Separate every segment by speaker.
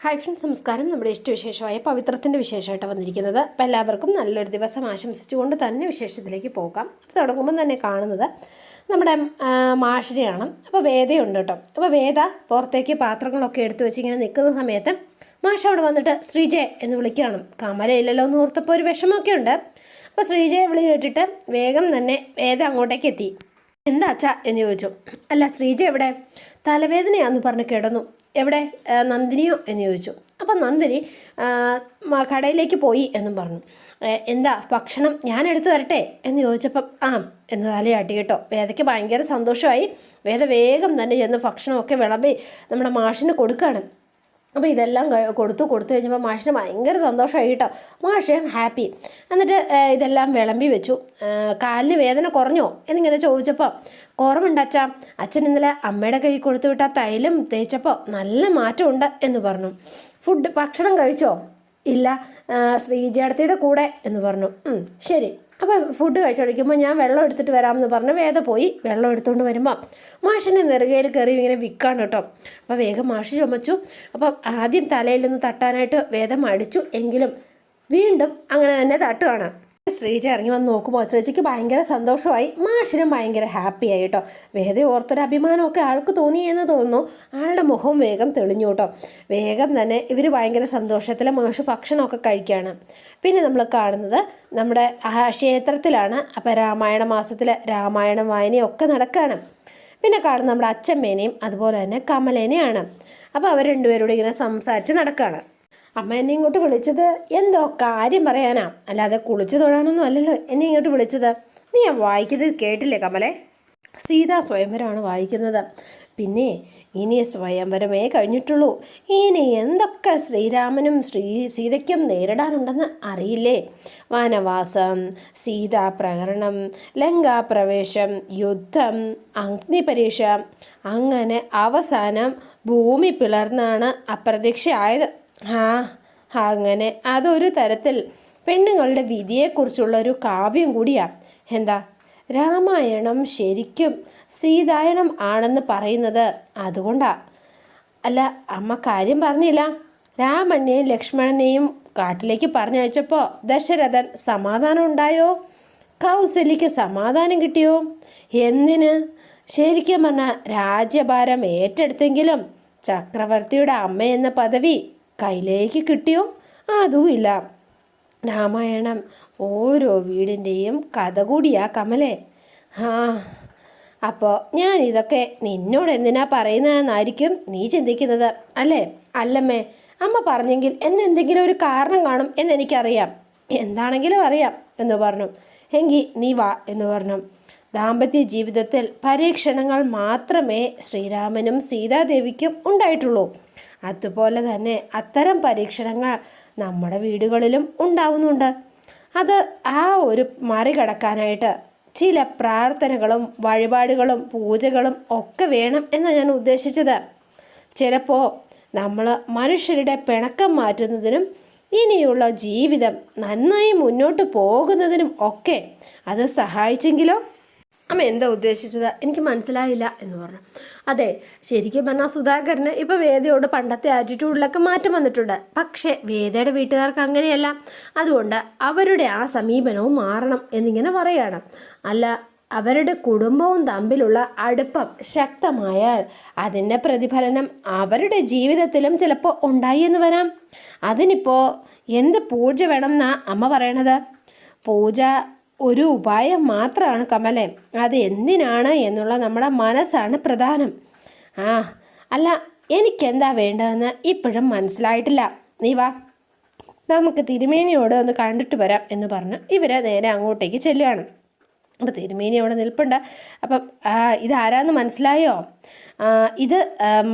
Speaker 1: Hi friends, നമസ്കാരം. നമ്മുടെ ഇഷ്ടവിശേഷമായ പവിത്രത്തിൻ്റെ വിശേഷമായിട്ട് വന്നിരിക്കുന്നത്. അപ്പോൾ എല്ലാവർക്കും നല്ലൊരു ദിവസം ആശംസിച്ചുകൊണ്ട് തന്നെ വിശേഷത്തിലേക്ക് പോകാം. അപ്പോൾ തുടങ്ങുമ്പോൾ തന്നെ കാണുന്നത് നമ്മുടെ മാഷിനെയാണ്. അപ്പോൾ വേദയുണ്ട് കേട്ടോ. അപ്പോൾ വേദ പുറത്തേക്ക് പാത്രങ്ങളൊക്കെ എടുത്തു വെച്ച് ഇങ്ങനെ നിൽക്കുന്ന സമയത്ത് മാഷ് അവിടെ വന്നിട്ട് ശ്രീജയെ എന്ന് വിളിക്കുകയാണ്. കമലയില്ലല്ലോ എന്ന് ഓർത്തപ്പോൾ ഒരു വിഷമമൊക്കെ ഉണ്ട്. അപ്പോൾ ശ്രീജയെ വിളി കേട്ടിട്ട് വേഗം തന്നെ വേദ അങ്ങോട്ടേക്ക് എത്തി. എന്താ അച്ഛാ എന്ന് ചോദിച്ചു. അല്ല, ശ്രീജ എവിടെ? തലവേദനയാന്ന് പറഞ്ഞ് കിടന്നു. എവിടെ? നന്ദിനിയോ എന്ന് ചോദിച്ചു. അപ്പം നന്ദിനി കടയിലേക്ക് പോയി എന്നും പറഞ്ഞു. എന്താ ഭക്ഷണം ഞാൻ എടുത്തു തരട്ടെ എന്ന് ചോദിച്ചപ്പം എന്ന് തലയാട്ടി കേട്ടോ. വേദയ്ക്ക് ഭയങ്കര സന്തോഷമായി. വേദ വേഗം തന്നെ ചെന്ന് ഭക്ഷണമൊക്കെ വിളമ്പി നമ്മുടെ മാഷിന് കൊടുക്കുകയാണ്. അപ്പോൾ ഇതെല്ലാം കൊടുത്തു കഴിഞ്ഞപ്പോൾ മാഷിന് ഭയങ്കര സന്തോഷമായി കേട്ടോ. മാഷ് ഹാപ്പി. എന്നിട്ട് ഇതെല്ലാം വിളമ്പി വെച്ചു. കാലിന് വേദന കുറഞ്ഞോ എന്നിങ്ങനെ ചോദിച്ചപ്പോൾ കുറവുണ്ട് അച്ഛാ. അച്ഛൻ ഇന്നലെ അമ്മയുടെ കൈ കൊടുത്തു വിട്ട തൈലം തേച്ചപ്പോൾ നല്ല മാറ്റമുണ്ട് എന്ന് പറഞ്ഞു. ഭക്ഷണം കഴിച്ചോ? ഇല്ല, ശ്രീജയടത്തിയുടെ കൂടെ എന്ന് പറഞ്ഞു. ശരി, അപ്പോൾ ഫുഡ് കഴിച്ചോടിക്കുമ്പോൾ ഞാൻ വെള്ളം എടുത്തിട്ട് വരാമെന്ന് പറഞ്ഞ് വേദ പോയി. വെള്ളം എടുത്തുകൊണ്ട് വരുമ്പോൾ മാഷിൻ്റെ നെറുകയിൽ കയറി ഇങ്ങനെ വിൽക്കാണ് കേട്ടോ. അപ്പോൾ വേഗം മാഷ് ചുമച്ചു. അപ്പം ആദ്യം തലയിൽ നിന്ന് തട്ടാനായിട്ട് വേദം അടിച്ചു. എങ്കിലും വീണ്ടും അങ്ങനെ തന്നെ തട്ടുകയാണ്. ശ്രീജ ഇറങ്ങി വന്ന് നോക്കുമ്പോൾ ശ്രീജയ്ക്ക് ഭയങ്കര സന്തോഷമായി. മാഷിനും ഭയങ്കര ഹാപ്പിയായി കേട്ടോ. വേദ ഓർത്തൊരു അഭിമാനമൊക്കെ ആൾക്ക് തോന്നി എന്ന് തോന്നുന്നു. ആളുടെ മുഖം വേഗം തെളിഞ്ഞു കേട്ടോ. വേഗം തന്നെ ഇവർ ഭയങ്കര സന്തോഷത്തിൽ മാഷ് ഭക്ഷണമൊക്കെ കഴിക്കുകയാണ്. പിന്നെ നമ്മൾ കാണുന്നത് നമ്മുടെ ക്ഷേത്രത്തിലാണ്. അപ്പോൾ രാമായണ മാസത്തിൽ രാമായണം വായനയൊക്കെ നടക്കുകയാണ്. പിന്നെ കാണുന്നത് നമ്മുടെ അച്ഛമ്മേനെയും അതുപോലെ തന്നെ കമലേനെയാണ്. അപ്പോൾ അവർ രണ്ടുപേരോട് ഇങ്ങനെ സംസാരിച്ച് നടക്കുകയാണ്. അമ്മ എന്നെ ഇങ്ങോട്ട് വിളിച്ചത് എന്തോ കാര്യം പറയാനാ, അല്ലാതെ കുളിച്ചു തൊഴാനൊന്നും അല്ലല്ലോ എന്നെ ഇങ്ങോട്ട് വിളിച്ചത്. നീ ഞാൻ വായിക്കുന്നത് കേട്ടില്ലേ കമലെ? സീതാ സ്വയംവരമാണ് വായിക്കുന്നത്. പിന്നെ ഇനി സ്വയംവരമേ കഴിഞ്ഞിട്ടുള്ളൂ. ഇനി എന്തൊക്കെ ശ്രീരാമനും സീതയ്ക്കും നേരിടാനുണ്ടെന്ന് അറിയില്ലേ? വനവാസം, സീതാപ്രകരണം, ലങ്കാപ്രവേശം, യുദ്ധം, അഗ്നിപരീക്ഷ, അങ്ങനെ അവസാനം ഭൂമി പിളർന്നാണ് അപ്രത്യക്ഷയായത്. അങ്ങനെ അതൊരു തരത്തിൽ പെണ്ണുങ്ങളുടെ വിധിയെക്കുറിച്ചുള്ള ഒരു കാവ്യം കൂടിയാ. എന്താ, രാമായണം ശരിക്കും സീതായണം ആണെന്ന് പറയുന്നത് അതുകൊണ്ടാ. അല്ല, അമ്മ കാര്യം പറഞ്ഞില്ല. രാമനെയും ലക്ഷ്മണനെയും കാട്ടിലേക്ക് പറഞ്ഞയച്ചപ്പോൾ ദശരഥൻ സമാധാനം ഉണ്ടായോ? കൗസല്യക്ക് സമാധാനം കിട്ടിയോ? എന്തിന്? ശരിക്കും പറഞ്ഞാൽ രാജ്യഭാരം ഏറ്റെടുത്തെങ്കിലും ചക്രവർത്തിയുടെ അമ്മ എന്ന പദവി കയ്യിലേക്ക് കിട്ടിയോ? അതുമില്ല. രാമായണം ഓരോ വീടിൻ്റെയും കഥ കൂടിയാ കമലേ. അപ്പോൾ ഞാൻ ഇതൊക്കെ നിന്നോട് എന്തിനാ പറയുന്നതെന്നായിരിക്കും നീ ചിന്തിക്കുന്നത് അല്ലേ? അല്ലമ്മേ, അമ്മ പറഞ്ഞെങ്കിൽ എന്നെന്തെങ്കിലും ഒരു കാരണം കാണും എന്നെനിക്കറിയാം. എന്താണെങ്കിലും അറിയാം എന്ന് പറഞ്ഞു. എങ്കിൽ നീ വാ എന്ന് പറഞ്ഞു. ദാമ്പത്യ ജീവിതത്തിൽ പരീക്ഷണങ്ങൾ മാത്രമേ ശ്രീരാമനും സീതാദേവിക്കും ഉണ്ടായിട്ടുള്ളൂ. അതുപോലെ തന്നെ അത്തരം പരീക്ഷണങ്ങൾ നമ്മുടെ വീടുകളിലും ഉണ്ടാവുന്നുണ്ട്. അത് ഒരു മറികടക്കാനായിട്ട് ചില പ്രാർത്ഥനകളും വഴിപാടുകളും പൂജകളും ഒക്കെ വേണം എന്നാണ് ഞാൻ ഉദ്ദേശിച്ചത്. ചിലപ്പോൾ നമ്മൾ മനുഷ്യരുടെ പിണക്കം മാറ്റുന്നതിനും ഇനിയുള്ള ജീവിതം നന്നായി മുന്നോട്ട് പോകുന്നതിനും ഒക്കെ അത് സഹായിച്ചെങ്കിലോ? അമ്മ എന്താ ഉദ്ദേശിച്ചത്? എനിക്ക് മനസ്സിലായില്ല എന്ന് പറഞ്ഞു. അതെ, ശരിക്കും പറഞ്ഞാൽ സുധാകരന് ഇപ്പോൾ വേദയോട് പണ്ടത്തെ ആറ്റിറ്റ്യൂഡിലൊക്കെ മാറ്റം വന്നിട്ടുണ്ട്. പക്ഷേ വേദയുടെ വീട്ടുകാർക്ക് അങ്ങനെയല്ല. അതുകൊണ്ട് അവരുടെ ആ സമീപനവും മാറണം എന്നിങ്ങനെ പറയുകയാണ്. അല്ല, അവരുടെ കുടുംബവും തമ്മിലുള്ള അടുപ്പം ശക്തമായാൽ അതിൻ്റെ പ്രതിഫലനം അവരുടെ ജീവിതത്തിലും ചിലപ്പോൾ ഉണ്ടായി എന്ന് വരാം. അതിനിപ്പോൾ എന്ത് പൂജ വേണം എന്നാ അമ്മ പറയണത്? പൂജ ഒരു ഉപായം മാത്രമാണ് കമലേ. അത് എന്തിനാണ് എന്നുള്ള നമ്മുടെ മനസ്സാണ് പ്രധാനം. അല്ല, എനിക്കെന്താ വേണ്ടതെന്ന് ഇപ്പോഴും മനസ്സിലായിട്ടില്ല. നീ വാ, നമുക്ക് തിരുമേനിയോട് ഒന്ന് കണ്ടിട്ട് വരാം എന്ന് പറഞ്ഞ് ഇവരെ നേരെ അങ്ങോട്ടേക്ക് ചെല്ലുകയാണ്. അപ്പോൾ തിരുമേനി അവിടെ നിൽപ്പുണ്ട്. അപ്പം ഇതാരാന്ന് മനസ്സിലായോ? ഇത്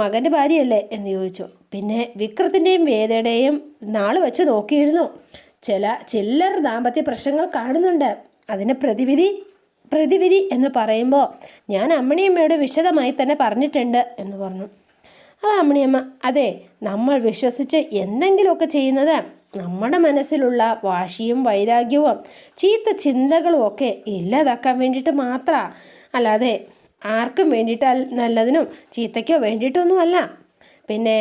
Speaker 1: മകൻ്റെ ഭാര്യയല്ലേ എന്ന് ചോദിച്ചു. പിന്നെ വിക്രത്തിൻ്റെയും വേദയുടെയും നാൾ വെച്ച് നോക്കിയിരുന്നു. ചില്ലറ ദാമ്പത്യ പ്രശ്നങ്ങൾ കാണുന്നുണ്ട്. അതിന് പ്രതിവിധി എന്ന് പറയുമ്പോൾ ഞാൻ അമ്മണിയമ്മയോട് വിശദമായി തന്നെ പറഞ്ഞിട്ടുണ്ട് എന്ന് പറഞ്ഞു. അമ്മണിയമ്മ, അതെ, നമ്മൾ വിശ്വസിച്ച് എന്തെങ്കിലുമൊക്കെ ചെയ്യുന്നത് നമ്മുടെ മനസ്സിലുള്ള വാശിയും വൈരാഗ്യവും ചീത്ത ചിന്തകളും ഒക്കെ ഇല്ലാതാക്കാൻ വേണ്ടിയിട്ട് മാത്രമാണ്. അല്ലാതെ ആർക്കും വേണ്ടിയിട്ട് നല്ലതിനും ചീത്തയ്ക്കോ വേണ്ടിയിട്ടൊന്നുമല്ല. പിന്നെ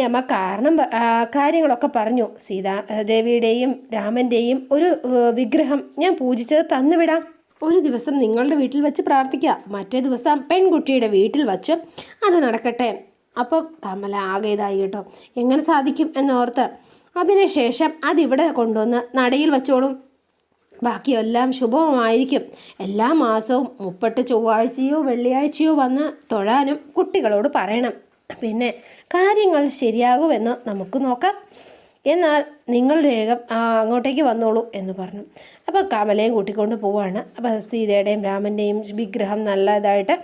Speaker 1: അമ്മ കാരണം കാര്യങ്ങളൊക്കെ പറഞ്ഞു. ദേവിയുടെയും രാമൻ്റെയും ഒരു വിഗ്രഹം ഞാൻ പൂജിച്ചത് തന്നുവിടാം. ഒരു ദിവസം നിങ്ങളുടെ വീട്ടിൽ വെച്ച് പ്രാർത്ഥിക്കുക, മറ്റേ ദിവസം പെൺകുട്ടിയുടെ വീട്ടിൽ വച്ച് അത് നടക്കട്ടെ. അപ്പം കമല ആകെ ഇതായി കേട്ടോ, എങ്ങനെ സാധിക്കും എന്നോർത്ത്. അതിനുശേഷം അതിവിടെ കൊണ്ടുവന്ന് നടയിൽ വെച്ചോളും, ബാക്കിയെല്ലാം ശുഭമായിരിക്കും. എല്ലാ മാസവും 30 ചൊവ്വാഴ്ചയോ വെള്ളിയാഴ്ചയോ വന്ന് തൊഴാനും കുട്ടികളോട് പറയണം. പിന്നെ കാര്യങ്ങൾ ശരിയാകുമെന്ന് നമുക്ക് നോക്കാം. എന്നാൽ നിങ്ങൾ വേഗം അങ്ങോട്ടേക്ക് വന്നോളൂ എന്ന് പറഞ്ഞു. അപ്പോൾ കമലയും കൂട്ടിക്കൊണ്ട് പോവാണ്. അപ്പോൾ സീതയുടെയും രാമൻ്റെയും വിഗ്രഹം നല്ലതായിട്ട്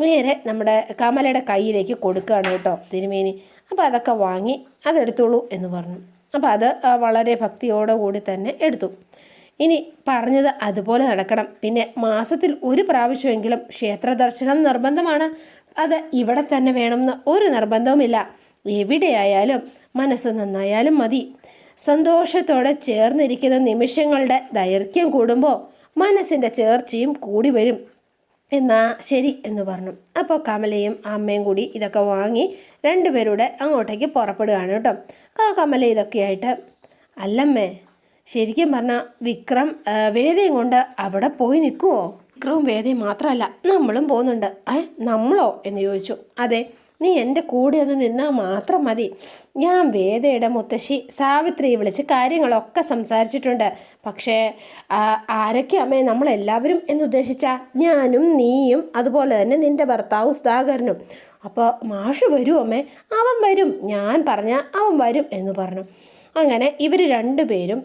Speaker 1: നേരെ നമ്മുടെ കമലയുടെ കയ്യിലേക്ക് കൊടുക്കുകയാണ് കേട്ടോ തിരുമേനി. അപ്പോൾ അതൊക്കെ വാങ്ങി അതെടുത്തോളൂ എന്ന് പറഞ്ഞു. അപ്പോൾ അത് വളരെ ഭക്തിയോടുകൂടി തന്നെ എടുത്തു. ഇനി പറഞ്ഞത് അതുപോലെ നടക്കണം. പിന്നെ മാസത്തിൽ ഒരു പ്രാവശ്യമെങ്കിലും ക്ഷേത്ര ദർശനം നിർബന്ധമാണ്. അത് ഇവിടെ തന്നെ വേണമെന്ന് ഒരു നിർബന്ധവുമില്ല. എവിടെയായാലും മനസ്സ് നന്നായാലും മതി. സന്തോഷത്തോടെ ചേർന്നിരിക്കുന്ന നിമിഷങ്ങളുടെ ദൈർഘ്യം കൂടുമ്പോൾ മനസ്സിൻ്റെ ചേർച്ചയും കൂടി വരും. എന്നാ ശരി എന്ന് പറഞ്ഞു. അപ്പോൾ കമലയും അമ്മയും കൂടി ഇതൊക്കെ വാങ്ങി രണ്ടുപേരുടെ അങ്ങോട്ടേക്ക് പുറപ്പെടുകയാണ് കേട്ടോ. കമല ഇതൊക്കെയായിട്ട്, അല്ലമ്മേ ശരിക്കും പറഞ്ഞാൽ വിക്രം വേദയും കൊണ്ട് അവിടെ പോയി നിൽക്കുമോ? വിക്രവും വേദയും മാത്രമല്ല നമ്മളും പോകുന്നുണ്ട്. നമ്മളോ എന്ന് ചോദിച്ചു. അതെ, നീ എൻ്റെ കൂടെ ഒന്ന് നിന്നാൽ മാത്രം മതി. ഞാൻ വേദയുടെ മുത്തശ്ശി സാവിത്രിയെ വിളിച്ച് കാര്യങ്ങളൊക്കെ സംസാരിച്ചിട്ടുണ്ട്. പക്ഷേ ആരൊക്കെ അമ്മേ നമ്മളെല്ലാവരും എന്നുദ്ദേശിച്ചാ? ഞാനും നീയും അതുപോലെ തന്നെ നിൻ്റെ ഭർത്താവ് സുധാകരനും. അപ്പോൾ മാഷ് വരും അമ്മേ? അവൻ വരും, ഞാൻ പറഞ്ഞാൽ അവൻ വരും എന്ന് പറഞ്ഞു. അങ്ങനെ ഇവർ രണ്ടുപേരും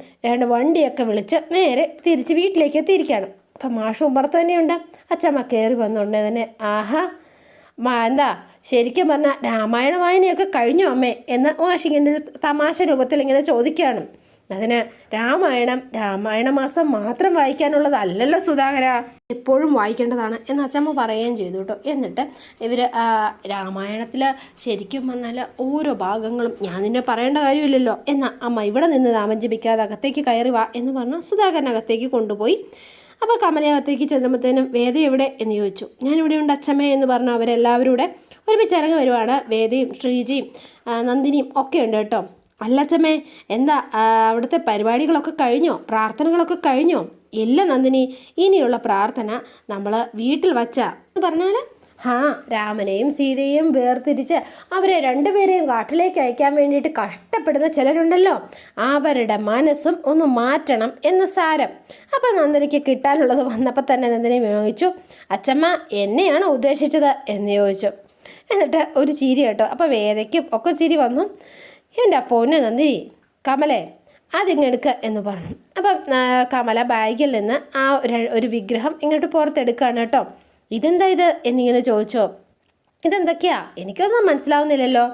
Speaker 1: വണ്ടിയൊക്കെ വിളിച്ച് നേരെ തിരിച്ച് വീട്ടിലേക്ക് എത്തിയിരിക്കുകയാണ്. അപ്പം മാഷും പുറത്ത് തന്നെയുണ്ട്. അച്ചമ്മ കയറി വന്നുകൊണ്ട് തന്നെ, ആഹാ എന്താ ശരിക്കും പറഞ്ഞാൽ രാമായണ വായനയൊക്കെ കഴിഞ്ഞോ അമ്മേ എന്ന് മാഷിങ്ങനെ ഒരു തമാശ രൂപത്തിൽ ഇങ്ങനെ ചോദിക്കുകയാണ്. അതിന് രാമായണ മാസം മാത്രം വായിക്കാനുള്ളതല്ലല്ലോ സുധാകര, എപ്പോഴും വായിക്കേണ്ടതാണ് എന്ന് അച്ചമ്മ പറയുകയും ചെയ്തു കേട്ടോ. എന്നിട്ട് ഇവർ രാമായണത്തിൽ ശരിക്കും പറഞ്ഞാൽ ഓരോ ഭാഗങ്ങളും ഞാൻ നിന്നെ പറയേണ്ട കാര്യമില്ലല്ലോ എന്നാ അമ്മ ഇവിടെ നിന്ന് നാമം ജപിക്കാതെ അകത്തേക്ക് കയറി വാ എന്ന് പറഞ്ഞാൽ സുധാകരനകത്തേക്ക് കൊണ്ടുപോയി. അപ്പോൾ കമലയകത്തേക്ക് ചെല്ലുമ്പോഴത്തേനും വേദ എവിടെ എന്ന് ചോദിച്ചു. ഞാനിവിടെ ഉണ്ട് അച്ചമ്മേ എന്ന് പറഞ്ഞു. അവരെല്ലാവരും കൂടെ ഒരുമിച്ച് ഇറങ്ങി വരുവാണ്. വേദയും ശ്രീജിയും നന്ദിനിയും ഒക്കെ ഉണ്ട് കേട്ടോ. അല്ലച്ചമ്മേ എന്താ അവിടുത്തെ പരിപാടികളൊക്കെ കഴിഞ്ഞോ? പ്രാർത്ഥനകളൊക്കെ കഴിഞ്ഞോ? ഇല്ല നന്ദിനി, ഇനിയുള്ള പ്രാർത്ഥന നമ്മൾ വീട്ടിൽ വച്ചാ എന്ന് പറഞ്ഞാൽ രാമനെയും സീതയെയും വേർതിരിച്ച് അവരെ രണ്ടുപേരെയും കാട്ടിലേക്ക് അയക്കാൻ വേണ്ടിയിട്ട് കഷ്ടപ്പെടുന്ന ചിലരുണ്ടല്ലോ, അവരുടെ മനസ്സും ഒന്ന് മാറ്റണം എന്ന് സാരം. അപ്പം നന്ദിനിക്ക് കിട്ടാനുള്ളത് വന്നപ്പോൾ തന്നെ നന്ദിനി ചോദിച്ചു, അച്ചമ്മ എന്നെയാണോ ഉദ്ദേശിച്ചത് എന്ന് ചോദിച്ചു. എന്നിട്ട് ഒരു ചിരി കേട്ടോ. അപ്പോൾ വേദയ്ക്കും ഒക്കെ ചിരി വന്നു. എൻ്റെ പൊന്ന് നന്ദിനി, കമലേ അതിങ്ങെടുക്കുക എന്ന് പറഞ്ഞു. അപ്പം കമല ബാഗിൽ നിന്ന് ഒരു വിഗ്രഹം ഇങ്ങോട്ട് പുറത്തെടുക്കുകയാണ് കേട്ടോ. ഇതെന്താ ഇത് എന്നിങ്ങനെ ചോദിച്ചോ. ഇതെന്തൊക്കെയാ? എനിക്കൊന്നും മനസ്സിലാവുന്നില്ലല്ലോ.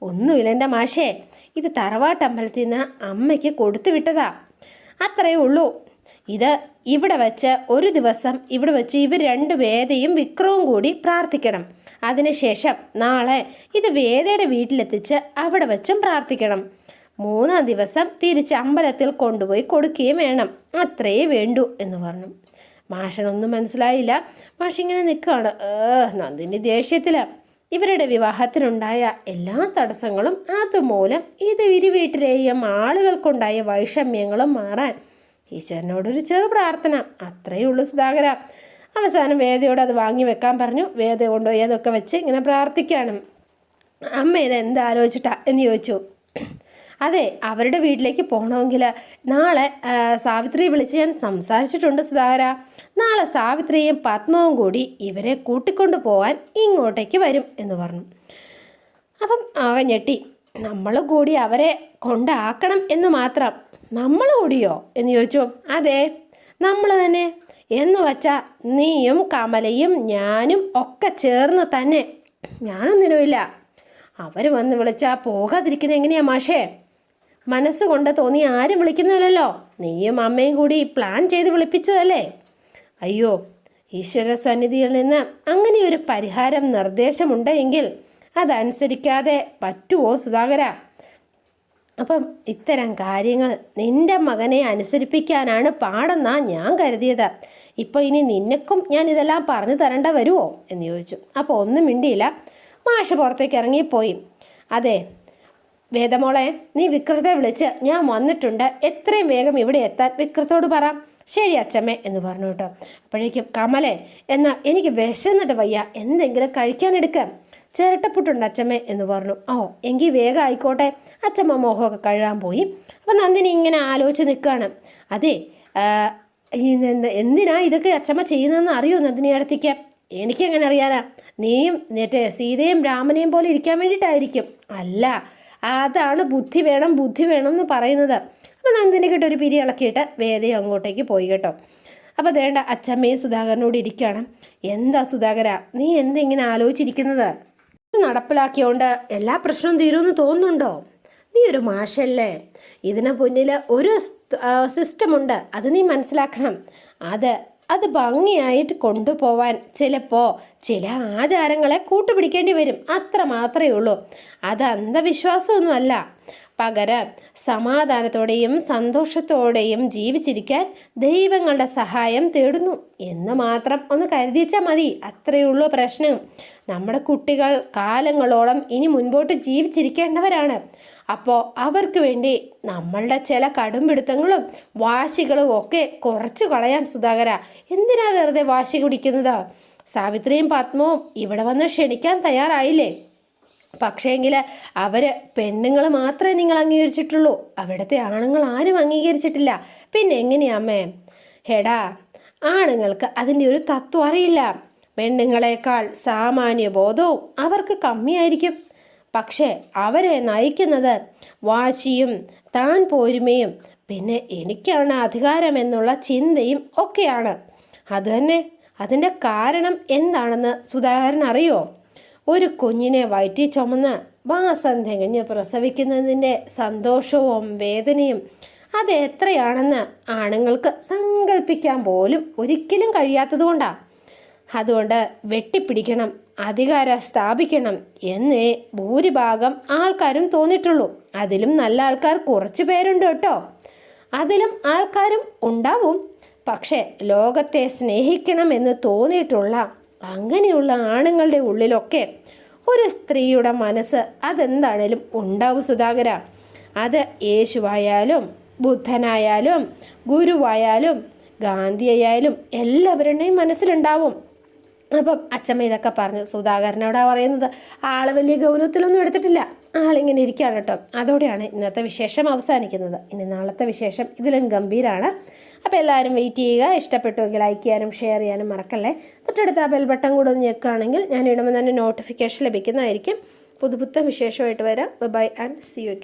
Speaker 1: ഒന്നുമില്ല എൻ്റെ മാഷേ, ഇത് തറവാട്ടമ്പലത്തിൽ നിന്ന് അമ്മയ്ക്ക് കൊടുത്തു വിട്ടതാ, അത്രയേ ഉള്ളൂ. ഇത് ഇവിടെ വെച്ച് ഒരു ദിവസം ഇവിടെ വെച്ച് ഇവർ രണ്ട് വേദയും വിക്രവും കൂടി പ്രാർത്ഥിക്കണം. അതിനുശേഷം നാളെ ഇത് വേദയുടെ വീട്ടിലെത്തിച്ച് അവിടെ വെച്ചും പ്രാർത്ഥിക്കണം. 3-ാം ദിവസം തിരിച്ച് അമ്പലത്തിൽ കൊണ്ടുപോയി കൊടുക്കുകയും വേണം. അത്രയേ വേണ്ടൂ എന്ന് പറഞ്ഞു. മാഷിനൊന്നും മനസ്സിലായില്ല. മാഷിങ്ങനെ നിൽക്കുകയാണ്. നന്ദിനി ദേഷ്യത്തിലാണ്. ഇവരുടെ വിവാഹത്തിനുണ്ടായ എല്ലാ തടസ്സങ്ങളും അതുമൂലം ഇത് വീട്ടിലെയും ആളുകൾക്കുണ്ടായ വൈഷമ്യങ്ങളും മാറാൻ ഈശ്വരനോടൊരു ചെറു പ്രാർത്ഥന, അത്രയേ ഉള്ളൂ സുധാകര. അവസാനം വേദയോട് അത് വാങ്ങി വെക്കാൻ പറഞ്ഞു. വേദ കൊണ്ടുപോയി അതൊക്കെ വെച്ച് ഇങ്ങനെ പ്രാർത്ഥിക്കുകയാണ്. അമ്മ ഇത് എന്താലോചിച്ചിട്ടാ എന്ന് ചോദിച്ചു. അതെ, അവരുടെ വീട്ടിലേക്ക് പോകണമെങ്കിൽ നാളെ സാവിത്രിയെ വിളിച്ച് ഞാൻ സംസാരിച്ചിട്ടുണ്ട് സുധാകര. നാളെ സാവിത്രിയും പത്മവും കൂടി ഇവരെ കൂട്ടിക്കൊണ്ടു പോകാൻ ഇങ്ങോട്ടേക്ക് വരും എന്ന് പറഞ്ഞു. അപ്പം ആകെ ഞെട്ടി. നമ്മൾ കൂടി അവരെ കൊണ്ടാക്കണം എന്ന് മാത്രം. നമ്മൾ കൂടിയോ എന്ന് ചോദിച്ചു. അതെ, നമ്മൾ തന്നെ എന്ന് വച്ചാൽ നീയും കമലയും ഞാനും ഒക്കെ ചേർന്ന് തന്നെ. ഞാനൊന്നിനുമില്ല. അവർ വന്ന് വിളിച്ചാൽ പോകാതിരിക്കുന്നത് എങ്ങനെയാ മാഷേ? മനസ്സുകൊണ്ട് തോന്നി ആരും വിളിക്കുന്നില്ലല്ലോ. നീയും അമ്മയും കൂടി പ്ലാൻ ചെയ്ത് വിളിപ്പിച്ചതല്ലേ? അയ്യോ, ഈശ്വര സന്നിധിയിൽ നിന്ന് അങ്ങനെ ഒരു പരിഹാരം നിർദ്ദേശമുണ്ടെങ്കിൽ അതനുസരിക്കാതെ പറ്റുമോ സുധാകര? അപ്പം ഇത്തരം കാര്യങ്ങൾ നിൻ്റെ മകനെ അനുസരിപ്പിക്കാനാണ് പാടെന്നാ ഞാൻ കരുതിയത്. ഇപ്പോൾ ഇനി നിനക്കും ഞാൻ ഇതെല്ലാം പറഞ്ഞു തരേണ്ട വരുമോ എന്ന് ചോദിച്ചു. അപ്പോൾ ഒന്നും മിണ്ടിയില്ല. മാഷ് പുറത്തേക്ക് ഇറങ്ങിപ്പോയി. അതെ, വേദമോളെ, നീ വിക്രത്തെ വിളിച്ച് ഞാൻ വന്നിട്ടുണ്ട്, എത്രയും വേഗം ഇവിടെ എത്താൻ വിക്രത്തോട് പറ. ശരി അച്ചമ്മേ എന്ന് പറഞ്ഞു കേട്ടോ. അപ്പോഴേക്കും കമലേ, എന്നാൽ എനിക്ക് വിശന്നിട്ട് വയ്യ, എന്തെങ്കിലും കഴിക്കാനെടുക്കാം. ചിരട്ടപ്പുട്ടുണ്ട് അച്ചമ്മേ എന്ന് പറഞ്ഞു. ഓ എങ്കിൽ വേഗം ആയിക്കോട്ടെ. അച്ചമ്മ മോഹമൊക്കെ കഴുകാൻ പോയി. അപ്പം നന്ദിനി ഇങ്ങനെ ആലോചിച്ച് നിൽക്കുകയാണ്. അതെ, എന്തിനാ ഇതൊക്കെ അച്ചമ്മ ചെയ്യുന്നതെന്ന് അറിയോ നന്ദിനി അടുത്തേക്ക്? എനിക്കെങ്ങനെ അറിയാനാ? നീയും സീതയും രാമനെയും പോലെ ഇരിക്കാൻ വേണ്ടിയിട്ടായിരിക്കും. അല്ല, അതാണ് ബുദ്ധി വേണം എന്ന് പറയുന്നത്. അപ്പോൾ നന്ദിനി കേട്ടോ ഒരു പിരി ഇളക്കിയിട്ട് വേദയും അങ്ങോട്ടേക്ക് പോയി കേട്ടോ. അപ്പോൾ അതേണ്ട അച്ചമ്മയും സുധാകരനോട് ഇരിക്കുകയാണ്. എന്താ സുധാകര, നീ എന്തെങ്ങനെ ആലോചിച്ചിരിക്കുന്നത്? നടപ്പിലാക്കിയോണ്ട് എല്ലാ പ്രശ്നവും തീരുമെന്ന് തോന്നുന്നുണ്ടോ? നീ ഒരു മാഷല്ലേ, ഇതിന് മുന്നിൽ ഒരു സിസ്റ്റമുണ്ട്, അത് നീ മനസ്സിലാക്കണം. അത് ഭംഗിയായിട്ട് കൊണ്ടുപോവാൻ ചിലപ്പോൾ ചില ആചാരങ്ങളെ കൂട്ടുപിടിക്കേണ്ടി വരും, അത്ര മാത്രമേ ഉള്ളൂ. അത് അന്ധവിശ്വാസമൊന്നുമല്ല. പകരം സമാധാനത്തോടെയും സന്തോഷത്തോടെയും ജീവിച്ചിരിക്കാൻ ദൈവങ്ങളുടെ സഹായം തേടുന്നു എന്ന് മാത്രം ഒന്ന് കരുതിച്ചാൽ മതി. അത്രയേ ഉള്ളൂ പ്രശ്നം. നമ്മുടെ കുട്ടികൾ കാലങ്ങളോളം ഇനി മുൻപോട്ട് ജീവിച്ചിരിക്കേണ്ടവരാണ്. അപ്പോൾ അവർക്ക് വേണ്ടി നമ്മളുടെ ചില കടുംപിടുത്തങ്ങളും വാശികളും ഒക്കെ കുറച്ച് കളയാം സുധാകര. എന്തിനാ വെറുതെ വാശി കുടിക്കുന്നത്? സാവിത്രിയും പത്മവും ഇവിടെ വന്ന് ക്ഷണിക്കാൻ തയ്യാറായില്ലേ? പക്ഷേങ്കിൽ അവർ പെണ്ണുങ്ങൾ മാത്രമേ നിങ്ങൾ അംഗീകരിച്ചിട്ടുള്ളൂ, അവിടുത്തെ ആണുങ്ങൾ ആരും അംഗീകരിച്ചിട്ടില്ല. പിന്നെ എങ്ങനെയാമ്മേ? ഹെടാ, ആണുങ്ങൾക്ക് അതിൻ്റെ ഒരു തത്വം അറിയില്ല. പെണ്ണുങ്ങളെക്കാൾ സാമാന്യ ബോധവും അവർക്ക് കമ്മിയായിരിക്കും. പക്ഷേ അവരെ നയിക്കുന്നത് വാശിയും താൻ പോരുമയും പിന്നെ എനിക്കാണ് അധികാരമെന്നുള്ള ചിന്തയും ഒക്കെയാണ്. അതുതന്നെ അതിൻ്റെ കാരണം എന്താണെന്ന് സുധാകരൻ അറിയോ? ഒരു കുഞ്ഞിനെ വയറ്റി ചുമന്ന് മാസം തികഞ്ഞ് പ്രസവിക്കുന്നതിൻ്റെ സന്തോഷവും വേദനയും അത് എത്രയാണെന്ന് ആണുങ്ങൾക്ക് സങ്കല്പിക്കാൻ പോലും ഒരിക്കലും കഴിയാത്തതുകൊണ്ടാണ്. അതുകൊണ്ട് വെട്ടിപ്പിടിക്കണം, അധികാരം സ്ഥാപിക്കണം എന്നേ ഭൂരിഭാഗം ആൾക്കാരും തോന്നിയിട്ടുള്ളൂ. അതിലും നല്ല ആൾക്കാർ കുറച്ചു പേരുണ്ട് കേട്ടോ, അതിലും ആൾക്കാരും ഉണ്ടാവും. പക്ഷെ ലോകത്തെ സ്നേഹിക്കണമെന്ന് തോന്നിയിട്ടുള്ള അങ്ങനെയുള്ള ആണുങ്ങളുടെ ഉള്ളിലൊക്കെ ഒരു സ്ത്രീയുടെ മനസ്സ് അതെന്താണേലും ഉണ്ടാവും സുധാകര. അത് യേശുവായാലും ബുദ്ധനായാലും ഗുരുവായാലും ഗാന്ധിയായാലും എല്ലാവരുടെയും മനസ്സിലുണ്ടാവും. അപ്പം അച്ചമ്മ ഇതൊക്കെ പറഞ്ഞു സുധാകരനോടാ പറയുന്നത്. ആള് വലിയ ഗൗരവത്തിലൊന്നും എടുത്തിട്ടില്ല, ആളിങ്ങനെ ഇരിക്കുകയാണ് കേട്ടോ. അതോടെയാണ് ഇന്നത്തെ വിശേഷം അവസാനിക്കുന്നത്. ഇനി നാളത്തെ വിശേഷം ഇതിലും ഗംഭീരമാണ്. അപ്പോൾ എല്ലാവരും വെയിറ്റ് ചെയ്യുക. ഇഷ്ടപ്പെട്ടുവെങ്കിൽ ലൈക്ക് ചെയ്യാനും ഷെയർ ചെയ്യാനും മറക്കല്ലേ. തൊട്ടടുത്ത ആ ബെൽ ബട്ടൺ കൂടെ ഒന്ന് ഞെക്കുകയാണെങ്കിൽ ഞാൻ ഇടുമ്പോൾ തന്നെ നോട്ടിഫിക്കേഷൻ ലഭിക്കുന്നതായിരിക്കും. പുതുപുത്തൻ വിശേഷമായിട്ട് വരാം. Bye and see U.